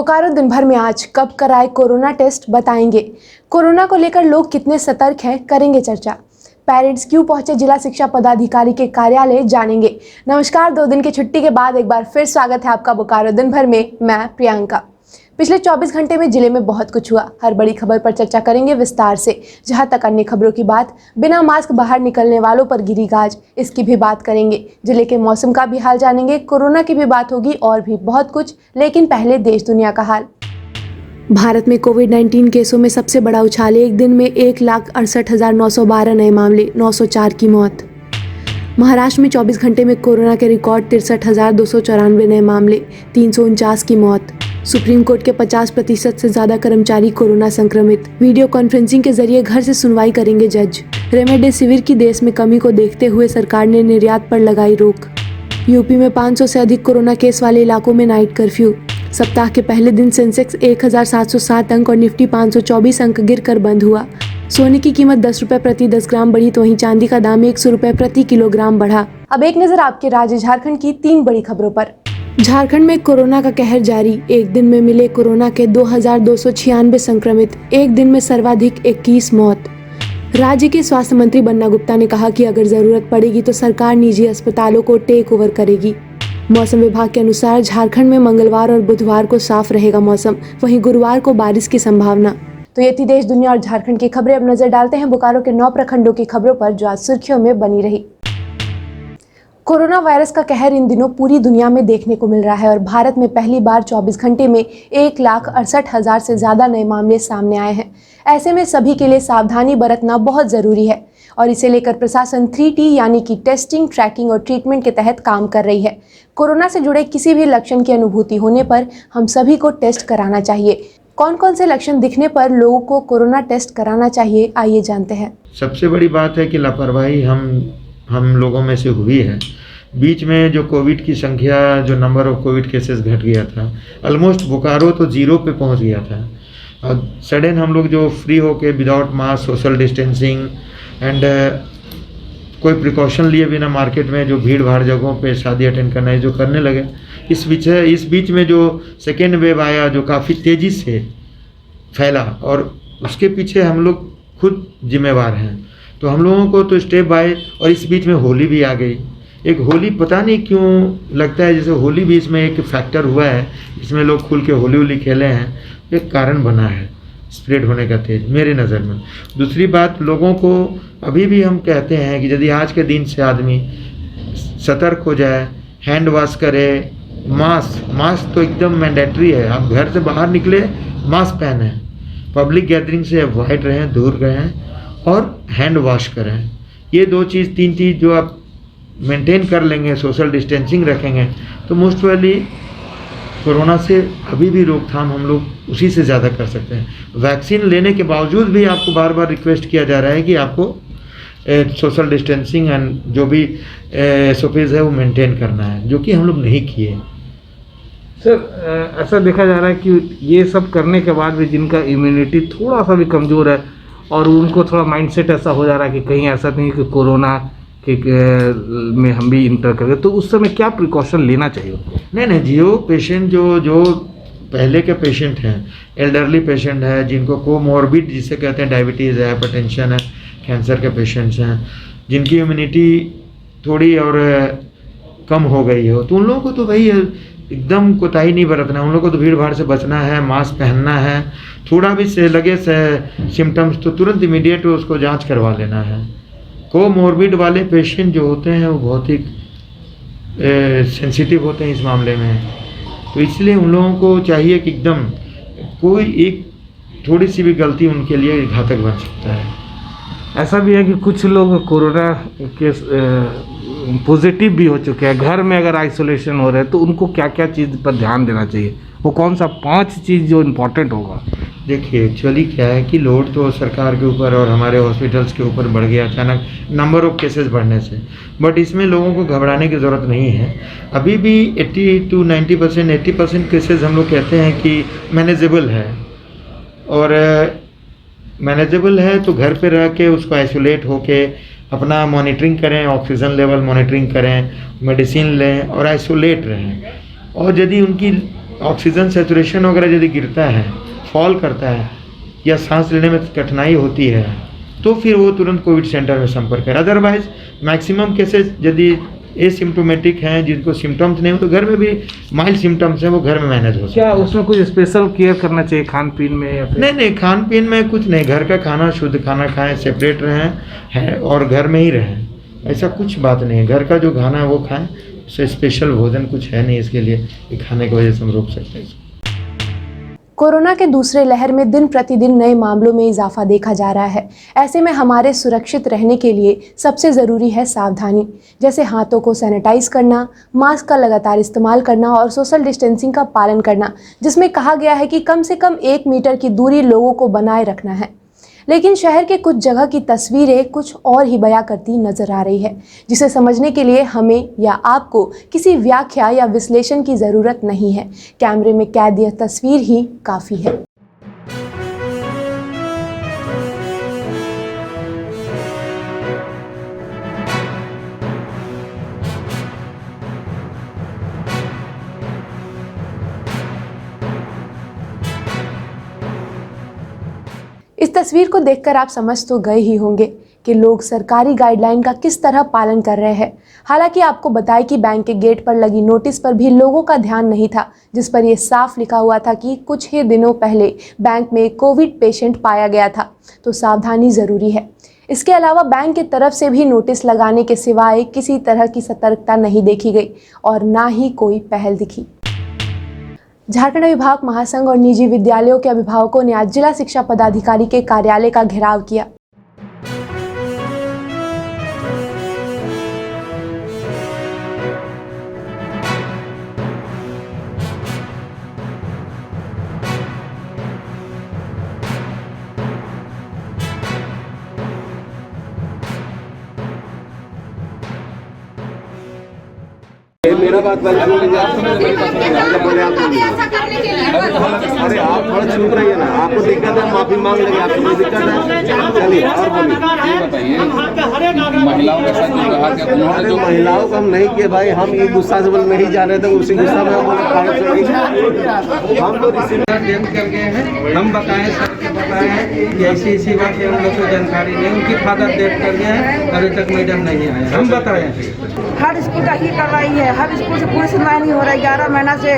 बोकारो दिन भर में आज कब कराए कोरोना टेस्ट बताएंगे। कोरोना को लेकर लोग कितने सतर्क हैं करेंगे चर्चा। पेरेंट्स क्यों पहुंचे जिला शिक्षा पदाधिकारी के कार्यालय जानेंगे। नमस्कार, 2 दिन की छुट्टी के बाद एक बार फिर स्वागत है आपका बोकारो दिन भर में। मैं प्रियंका। पिछले 24 घंटे में जिले में बहुत कुछ हुआ। हर बड़ी खबर पर चर्चा करेंगे विस्तार से। जहां तक अन्य खबरों की बात, बिना मास्क बाहर निकलने वालों पर गिरी गाज, इसकी भी बात करेंगे। जिले के मौसम का भी हाल जानेंगे, कोरोना की भी बात होगी और भी बहुत कुछ। लेकिन पहले देश दुनिया का हाल। भारत में कोविड-19 केसों में सबसे बड़ा उछाल। एक दिन में 1,68,912 नए मामले, 904 की मौत। महाराष्ट्र में 24 घंटे में कोरोना के रिकॉर्ड 63,294 नए मामले, 349 की मौत। सुप्रीम कोर्ट के 50% से ज्यादा कर्मचारी कोरोना संक्रमित। वीडियो कॉन्फ्रेंसिंग के जरिए घर से सुनवाई करेंगे जज। रेमडेसिविर की देश में कमी को देखते हुए सरकार ने निर्यात पर लगाई रोक। यूपी में 500 से अधिक कोरोना केस वाले इलाकों में नाइट कर्फ्यू। सप्ताह के पहले दिन सेंसेक्स 1,707 अंक और निफ्टी 524 अंक गिरकर बंद हुआ। सोने की कीमत 10 रुपए प्रति 10 ग्राम बढ़ी तो वहीं चांदी का दाम 100 रुपए प्रति किलोग्राम बढ़ा। अब एक नजर आपके राज्य झारखंड की 3 बड़ी खबरों पर। झारखंड में कोरोना का कहर जारी। एक दिन में मिले कोरोना के 2,296 संक्रमित। एक दिन में सर्वाधिक 21 मौत। राज्य के स्वास्थ्य मंत्री बन्ना गुप्ता ने कहा कि अगर जरूरत पड़ेगी तो सरकार निजी अस्पतालों को टेक ओवर करेगी। मौसम विभाग के अनुसार झारखंड में मंगलवार और बुधवार को साफ रहेगा मौसम, वहीं गुरुवार को बारिश की संभावना। तो ये थी देश दुनिया और झारखंड की खबरें। अब नजर डालते हैं बोकारो के 9 प्रखंडों की खबरों पर जो आज सुर्खियों में बनी रही। कोरोना वायरस का कहर इन दिनों पूरी दुनिया में देखने को मिल रहा है और भारत में पहली बार 24 घंटे में 1,68,000 से ज्यादा नए मामले सामने आए हैं। ऐसे में सभी के लिए सावधानी बरतना बहुत जरूरी है और इसे लेकर प्रशासन 3T यानी कि टेस्टिंग, ट्रैकिंग और ट्रीटमेंट के तहत काम कर रही है। कोरोना से जुड़े किसी भी लक्षण की अनुभूति होने पर हम सभी को टेस्ट कराना चाहिए। कौन कौन से लक्षण दिखने पर लोगों को कोरोना टेस्ट कराना चाहिए, आइए जानते हैं। सबसे बड़ी बात है कि लापरवाही हम लोगों में से हुई है। बीच में जो कोविड की संख्या, जो नंबर ऑफ कोविड केसेस घट गया था, ऑलमोस्ट बोकारो तो 0 पे पहुंच गया था। और सडन हम लोग जो फ्री होके without mask, social distancing and कोई प्रिकॉशन लिए बिना मार्केट में जो भीड़ भाड़ जगहों पे शादी अटेंड करना है जो करने लगे, इस बीच में जो सेकेंड वेव आया जो काफ़ी तेज़ी से फैला और उसके पीछे हम लोग खुद जिम्मेवार हैं। तो हम लोगों को तो स्टेप बाय, और इस बीच में होली भी आ गई। एक होली पता नहीं क्यों लगता है जैसे होली भी इसमें एक फैक्टर हुआ है, इसमें लोग खुल के होली खेले हैं, एक कारण बना है स्प्रेड होने का तेज मेरे नज़र में। दूसरी बात, लोगों को अभी भी हम कहते हैं कि यदि आज के दिन से आदमी सतर्क हो जाए, हैंड वॉश करे, मास्क तो एकदम मैंडेटरी है। आप घर से बाहर निकले मास्क पहने, पब्लिक गैदरिंग से अवॉइड रहें, दूर रहें और हैंड वॉश करें। ये 3 चीज़ जो आप मेंटेन कर लेंगे, सोशल डिस्टेंसिंग रखेंगे, तो मोस्ट प्रोबेबली कोरोना से अभी भी रोकथाम हम लोग उसी से ज़्यादा कर सकते हैं। वैक्सीन लेने के बावजूद भी आपको बार बार रिक्वेस्ट किया जा रहा है कि आपको सोशल डिस्टेंसिंग एंड जो भी SOPs है वो मेंटेन करना है, जो कि हम लोग नहीं किए। सर, ऐसा देखा जा रहा है कि ये सब करने के बाद भी जिनका इम्यूनिटी थोड़ा सा भी कमज़ोर है और उनको थोड़ा माइंडसेट ऐसा हो जा रहा है कि कहीं ऐसा नहीं कि कोरोना में हम भी इंटर कर गए, तो उस समय क्या प्रिकॉशन लेना चाहिए? नहीं, जो पेशेंट जो पहले के पेशेंट हैं, एल्डरली पेशेंट है, जिनको कोमॉर्बिड जिसे कहते हैं, डायबिटीज़ है, हाइपरटेंशन है, कैंसर के पेशेंट्स हैं, जिनकी इम्यूनिटी थोड़ी और कम हो गई हो, तो उन लोगों को तो भाई एकदम कोताही नहीं बरतना। उन लोगों को तो भीड़ भाड़ से बचना है, मास्क पहनना है। थोड़ा भी लगे सिम्टम्स तो तुरंत इमीडिएट उसको जाँच करवा लेना है। कोमॉर्बिड वाले पेशेंट जो होते हैं वो बहुत ही सेंसिटिव होते हैं इस मामले में, तो इसलिए उन लोगों को चाहिए कि एकदम कोई एक थोड़ी सी भी गलती उनके लिए घातक बन सकता है। ऐसा भी है कि कुछ लोग कोरोना के पॉजिटिव भी हो चुके हैं, घर में अगर आइसोलेशन हो रहे हैं, तो उनको क्या क्या चीज़ पर ध्यान देना चाहिए? वो कौन सा 5 चीज़ जो इम्पोर्टेंट होगा? देखिए, एक्चुअली क्या है कि लोड तो सरकार के ऊपर और हमारे हॉस्पिटल्स के ऊपर बढ़ गया अचानक नंबर ऑफ केसेस बढ़ने से, बट इसमें लोगों को घबराने की ज़रूरत नहीं है। अभी भी 80 to 90%, 80% केसेस हम लोग कहते हैं कि मैनेजेबल है, और मैनेजेबल है तो घर पे रह के उसको आइसोलेट होके अपना मॉनिटरिंग करें, ऑक्सीजन लेवल मॉनिटरिंग करें, मेडिसिन लें और आइसोलेट रहें। और यदि उनकी ऑक्सीजन सेचुरेशन वगैरह यदि गिरता है, फॉल करता है या सांस लेने में कठिनाई होती है तो फिर वो तुरंत कोविड सेंटर में संपर्क करें। अदरवाइज मैक्सिमम केसेस यदि एसिम्टोमेटिक हैं, जिनको सिम्टम्स नहीं हो तो घर में भी माइल्ड सिम्टम्स हैं, वो घर में मैनेज हो सकते क्या उसमें कुछ स्पेशल केयर करना चाहिए खान पीन में या फिर? नहीं, खान पीन में कुछ नहीं, घर का खाना, शुद्ध खाना खाएं, सेपरेट रहें है और घर में ही रहें, ऐसा कुछ बात नहीं है। घर का जो खाना है वो खाएं, उससे स्पेशल भोजन कुछ है नहीं इसके लिए कि खाने की वजह से हम रोक सकते हैं। कोरोना के दूसरे लहर में दिन प्रतिदिन नए मामलों में इजाफा देखा जा रहा है। ऐसे में हमारे सुरक्षित रहने के लिए सबसे ज़रूरी है सावधानी, जैसे हाथों को सैनिटाइज करना, मास्क का लगातार इस्तेमाल करना और सोशल डिस्टेंसिंग का पालन करना, जिसमें कहा गया है कि कम से कम 1 मीटर की दूरी लोगों को बनाए रखना है। लेकिन शहर के कुछ जगह की तस्वीरें कुछ और ही बयां करती नजर आ रही है, जिसे समझने के लिए हमें या आपको किसी व्याख्या या विश्लेषण की ज़रूरत नहीं है। कैमरे में कैद यह तस्वीर ही काफ़ी है। इस तस्वीर को देखकर आप समझ तो गए ही होंगे कि लोग सरकारी गाइडलाइन का किस तरह पालन कर रहे हैं। हालांकि आपको बताएं कि बैंक के गेट पर लगी नोटिस पर भी लोगों का ध्यान नहीं था, जिस पर यह साफ लिखा हुआ था कि कुछ ही दिनों पहले बैंक में कोविड पेशेंट पाया गया था, तो सावधानी ज़रूरी है। इसके अलावा बैंक की तरफ से भी नोटिस लगाने के सिवाय किसी तरह की सतर्कता नहीं देखी गई और ना ही कोई पहल दिखी। झारखंड अभिभावक महासंघ और निजी विद्यालयों के अभिभावकों ने आज जिला शिक्षा पदाधिकारी के कार्यालय का घेराव किया। मेरा बात अरे आप थोड़ा चुप रहिए ना, आपको दिक्कत है माफी मांग लेंगे, आपको कोई दिक्कत है? चलिए और बोलिए। ये बताइए महिलाओं के साथ जो कहा कि उन्होंने अरे जो महिलाओं को हम नहीं किए भाई, हम ये गुस्सा से बोल नहीं जा रहे थे, उसी गुस्सा में हम तो रिसीव कर गए हैं। हम बताएं सर के बताएं कि ऐसी ऐसी बात हम लोग को जानकारी नहीं, उनकी फादर डेथ कर गए हैं, अभी तक मैडम नहीं आए। हम बताएं हर स्कूल का ही कर रही है, हर स्कूल से कोई सुनवाई नहीं हो रहा है। 11 महीना से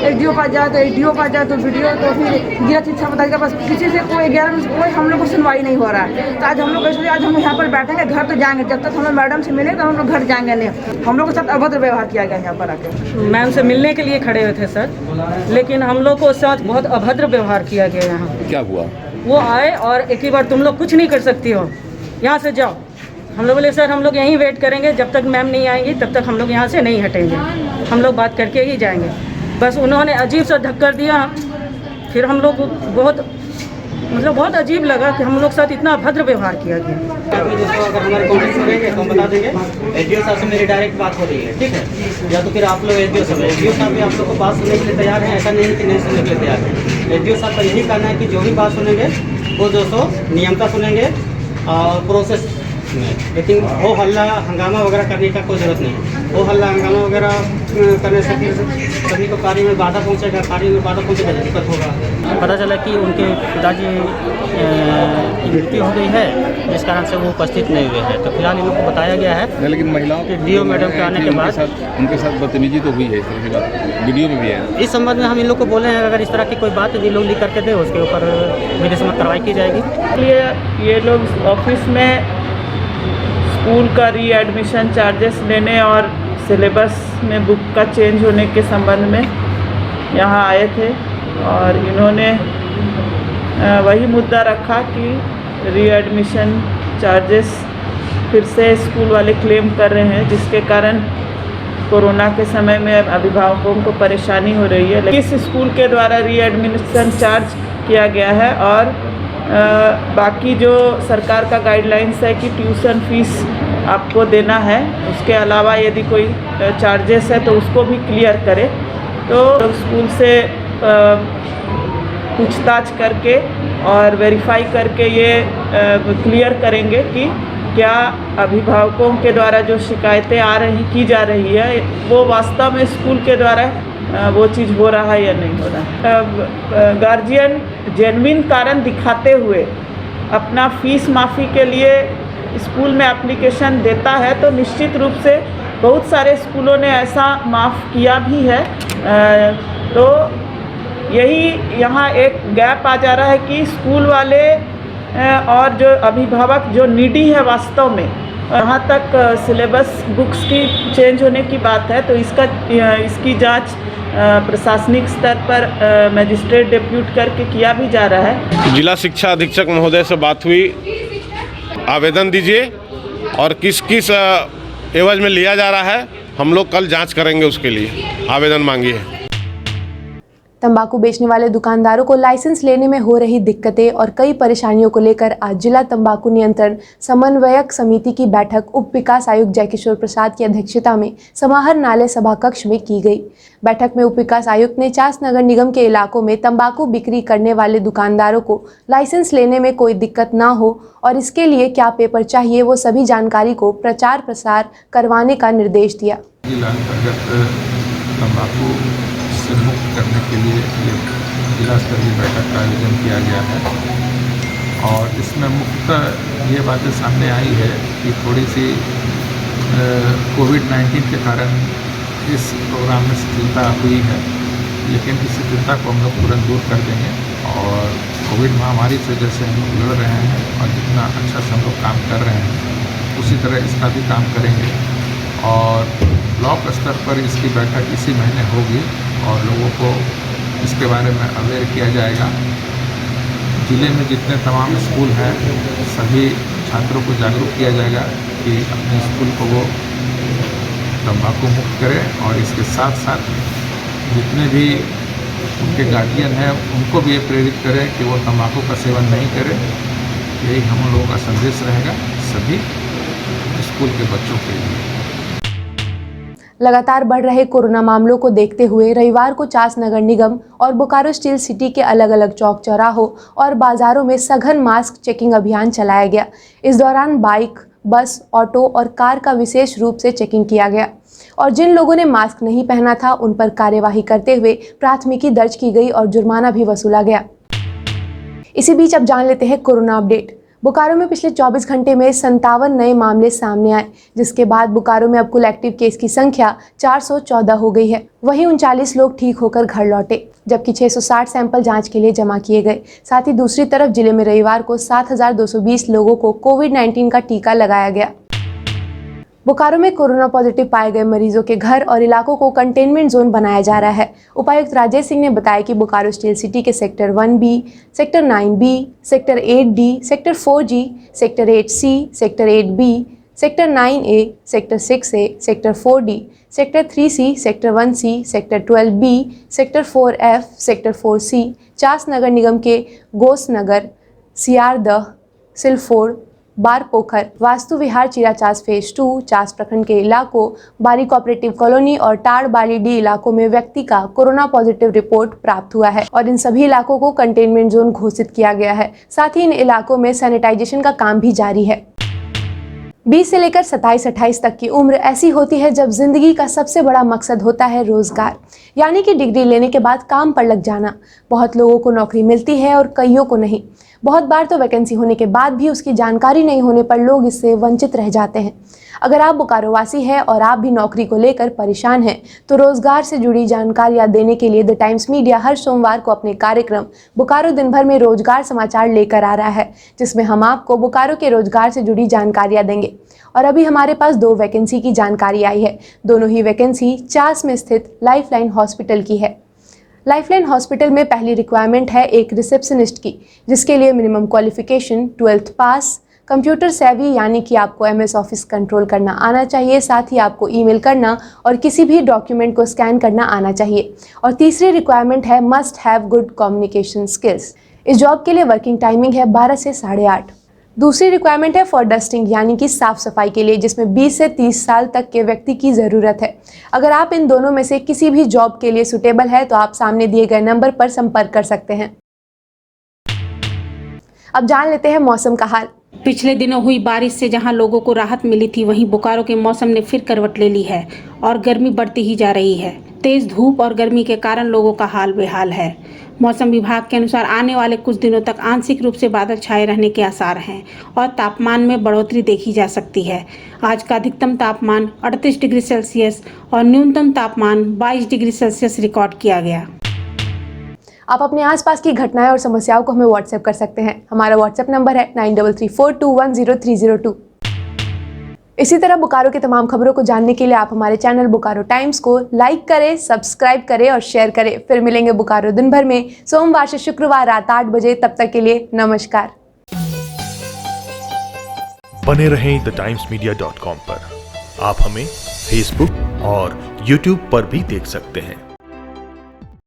एसडीओ का जाए तो एसडीओ का जाए तो वीडियो, तो फिर जिला शिक्षा पदाधिकारी बस किसी से कोई 11 में कोई हम लोग को सुनवाई नहीं हो रहा है। तो आज हम लोग इसलिए आज हम यहाँ पर बैठेंगे, घर तो जाएंगे, जब तक हम लोग मैडम से मिले तो हम लोग घर जाएंगे नहीं। हम लोग के साथ अभद्र व्यवहार किया गया यहाँ पर आके। मैम से मिलने के लिए खड़े हुए थे सर, लेकिन हम लोग को साथ बहुत अभद्र व्यवहार किया गया। यहाँ क्या हुआ? वो आए और एक ही बार तुम लोग कुछ नहीं कर सकती हो, यहाँ से जाओ। हम लोग बोले सर हम लोग यहीं वेट करेंगे, जब तक मैम नहीं आएंगी तब तक हम लोग यहाँ से नहीं हटेंगे, हम लोग बात करके ही जाएंगे। बस उन्होंने अजीब सा धक्का दिया, फिर हम लोग बहुत अजीब लगा कि हम लोग साथ इतना अभद्र व्यवहार किया गया। अगर हमारे कॉन्टेक्ट में रहेंगे तो हम बता देंगे। एसडीओ साहब से मेरी डायरेक्ट बात हो रही है, ठीक है? या तो फिर आप लोग एसडीओ साहब भी आप लोग को बात सुनने के लिए तैयार हैं, ऐसा नहीं है कि नहीं सुनने के लिए तैयार है। एसडीओ साहब का यही कहना है कि जो भी बात सुनेंगे वो 200 नियमता सुनेंगे और प्रोसेस में, लेकिन वो हल्ला हंगामा वगैरह करने का कोई ज़रूरत नहीं है। वो हल्ला हंगामा वगैरह करने से फिर सभी को कार्य में बाधा पहुंचेगा, कार्य में बाधा पहुंचेगा, दिक्कत होगा। पता चला कि उनके पिताजी की मृत्यु हो गई है, जिस कारण से वो उपस्थित नहीं हुए हैं। तो फिलहाल इन लोग को बताया गया है, लेकिन महिलाओं कि डीओ मैडम के आने के बाद उनके साथ बदतमीजी तो हुई है, इस तरह की बात वीडियो में भी है। इस संबंध में हम इन लोग को बोले हैं अगर इस तरह की कोई बात ये लोग लिख करके दे, उसके ऊपर विधिसम्मत कार्रवाई की जाएगी। ये लोग ऑफिस में स्कूल का रीएडमिशन चार्जेस लेने और सिलेबस में बुक का चेंज होने के संबंध में यहाँ आए थे और इन्होंने वही मुद्दा रखा कि रीएडमिशन चार्जेस फिर से स्कूल वाले क्लेम कर रहे हैं, जिसके कारण कोरोना के समय में अभिभावकों को परेशानी हो रही है। लेकिन इस स्कूल के द्वारा रीएडमिशन चार्ज किया गया है और बाकी जो सरकार का गाइडलाइंस है कि ट्यूशन फीस आपको देना है, उसके अलावा यदि कोई चार्जेस है तो उसको भी क्लियर करे। तो स्कूल से पूछताछ करके और वेरीफाई करके ये क्लियर करेंगे कि क्या अभिभावकों के द्वारा जो शिकायतें की जा रही है वो वास्तव में स्कूल के द्वारा वो चीज़ हो रहा है या नहीं हो रहा है। गार्जियन जेन्युइन कारण दिखाते हुए अपना फीस माफ़ी के लिए स्कूल में एप्लीकेशन देता है तो निश्चित रूप से बहुत सारे स्कूलों ने ऐसा माफ़ किया भी है। तो यही यहाँ एक गैप आ जा रहा है कि स्कूल वाले और जो अभिभावक जो नीडी है वास्तव में, यहाँ तक सिलेबस बुक्स की चेंज होने की बात है तो इसकी जांच प्रशासनिक स्तर पर मजिस्ट्रेट डिप्यूट करके किया भी जा रहा है। जिला शिक्षा अधीक्षक महोदय से बात हुई, आवेदन दीजिए और किस किस एवज में लिया जा रहा है हम लोग कल जांच करेंगे, उसके लिए आवेदन मांगिए। तंबाकू बेचने वाले दुकानदारों को लाइसेंस लेने में हो रही दिक्कतें और कई परेशानियों को लेकर आज जिला तंबाकू नियंत्रण समन्वयक समिति की बैठक उप विकास आयुक्त जयकिशोर प्रसाद की अध्यक्षता में समाहर नाले सभा कक्ष में की गई। बैठक में उप विकास आयुक्त ने चास नगर निगम के इलाकों में तंबाकू बिक्री करने वाले दुकानदारों को लाइसेंस लेने में कोई दिक्कत ना हो और इसके लिए क्या पेपर चाहिए वो सभी जानकारी को प्रचार प्रसार करवाने का निर्देश दिया। तंबाकू से मुक्त करने के लिए ये जिला स्तरीय बैठक का आयोजन किया गया है और इसमें मुख्यतः ये बातें सामने आई है कि थोड़ी सी कोविड-19 के कारण इस प्रोग्राम में शिथिलता हुई है, लेकिन इस शिथिलता को हम लोग तुरंत दूर कर देंगे और कोविड महामारी से जैसे हम लोग लड़ रहे हैं और जितना अच्छा से हम लोग काम कर रहे हैं उसी तरह इसका भी काम करेंगे और ब्लॉक स्तर पर इसकी बैठक इसी महीने होगी और लोगों को इसके बारे में अवेयर किया जाएगा। ज़िले में जितने तमाम स्कूल हैं सभी छात्रों को जागरूक किया जाएगा कि अपने स्कूल को वो तंबाकू मुक्त करें और इसके साथ साथ जितने भी उनके गार्जियन हैं उनको भी ये प्रेरित करें कि वो तंबाकू का सेवन नहीं करें। यही हम लोगों का संदेश रहेगा सभी स्कूल के बच्चों के लिए। लगातार बढ़ रहे कोरोना मामलों को देखते हुए रविवार को चास नगर निगम और बोकारो स्टील सिटी के अलग अलग चौक चौराहों और बाजारों में सघन मास्क चेकिंग अभियान चलाया गया। इस दौरान बाइक, बस, ऑटो और कार का विशेष रूप से चेकिंग किया गया और जिन लोगों ने मास्क नहीं पहना था उन पर कार्यवाही करते हुए प्राथमिकी दर्ज की गई और जुर्माना भी वसूला गया। इसी बीच अब जान लेते हैं कोरोना अपडेट। बोकारो में पिछले 24 घंटे में 57 नए मामले सामने आए, जिसके बाद बोकारो में अब कुल एक्टिव केस की संख्या 414 हो गई है। वहीं 39 लोग ठीक होकर घर लौटे, जबकि 660 सैंपल जांच के लिए जमा किए गए। साथ ही दूसरी तरफ जिले में रविवार को 7,220 लोगों को कोविड-19 का टीका लगाया गया। बोकारो में कोरोना पॉजिटिव पाए गए मरीजों के घर और इलाकों को कंटेनमेंट जोन बनाया जा रहा है। उपायुक्त राजेश सिंह ने बताया कि बोकारो स्टील सिटी के sector 1B, sector 9B, sector 8D, sector 4G, sector 8C, sector 8B, sector 9A, sector 6A, sector 4D, sector 3C, sector 1C, sector 12B, sector 4F, sector 4C, Chas नगर निगम के गोस नगर, सियारदह, सिलफोड़, बार पोखर, वास्तु विहार, चिराचास फेज 2, चास प्रखंड के इलाकों, बारी cooperative colony और टाड़ बाली D इलाकों में व्यक्ति का कोरोना पॉजिटिव रिपोर्ट प्राप्त हुआ है और इन सभी इलाकों को कंटेनमेंट जोन घोषित किया गया है। साथ ही इन इलाकों में सैनिटाइजेशन का काम भी जारी है। 20 से लेकर 27-28 तक की उम्र ऐसी होती है जब जिंदगी का सबसे बड़ा मकसद होता है रोजगार, यानी कि डिग्री लेने के बाद काम पर लग जाना। बहुत लोगों को नौकरी मिलती है और कईयों को नहीं। बहुत बार तो वैकेंसी होने के बाद भी उसकी जानकारी नहीं होने पर लोग इससे वंचित रह जाते हैं। अगर आप बोकारो वासी हैं और आप भी नौकरी को लेकर परेशान हैं तो रोजगार से जुड़ी जानकारियां देने के लिए द टाइम्स मीडिया हर सोमवार को अपने कार्यक्रम बोकारो दिन भर में रोजगार समाचार लेकर आ रहा है, जिसमें हम आपको बोकारो के रोजगार से जुड़ी जानकारियां देंगे। और अभी हमारे पास 2 वैकेंसी की जानकारी आई है। दोनों ही वैकेंसी चास में स्थित लाइफलाइन हॉस्पिटल की है। लाइफलाइन हॉस्पिटल में पहली रिक्वायरमेंट है एक रिसेप्शनिस्ट की, जिसके लिए मिनिमम क्वालिफिकेशन 12th पास, कंप्यूटर सेवी यानी कि आपको MS ऑफिस कंट्रोल करना आना चाहिए, साथ ही आपको ईमेल करना और किसी भी डॉक्यूमेंट को स्कैन करना आना चाहिए। और तीसरी रिक्वायरमेंट है must have good communication skills. इस जॉब के लिए वर्किंग टाइमिंग है 12 से 8:30। दूसरी रिक्वायरमेंट है फॉर डस्टिंग यानी कि साफ सफाई के लिए, जिसमें 20 से 30 साल तक के व्यक्ति की ज़रूरत है। अगर आप इन दोनों में से किसी भी जॉब के लिए सुटेबल है तो आप सामने दिए गए नंबर पर संपर्क कर सकते हैं। अब जान लेते हैं मौसम का हाल। पिछले दिनों हुई बारिश से जहां लोगों को राहत मिली थी, वहीं बोकारो के मौसम ने फिर करवट ले ली है और गर्मी बढ़ती ही जा रही है। तेज धूप और गर्मी के कारण लोगों का हाल बेहाल है। मौसम विभाग के अनुसार आने वाले कुछ दिनों तक आंशिक रूप से बादल छाए रहने के आसार हैं और तापमान में बढ़ोतरी देखी जा सकती है। आज का अधिकतम तापमान 38 डिग्री सेल्सियस और न्यूनतम तापमान 22 डिग्री सेल्सियस रिकॉर्ड किया गया। आप अपने आसपास की घटनाएं और समस्याओं को हमें व्हाट्सएप कर सकते हैं। हमारा व्हाट्सएप नंबर है 9334210302। इसी तरह बोकारो की तमाम खबरों को जानने के लिए आप हमारे चैनल बोकारो टाइम्स को लाइक करें, सब्सक्राइब करें और शेयर करें। फिर मिलेंगे बोकारो दिन भर में सोमवार से शुक्रवार रात 8 बजे। तब तक के लिए नमस्कार। बने रहें thetimesmedia.com पर। आप हमें फेसबुक और यूट्यूब पर भी देख सकते हैं।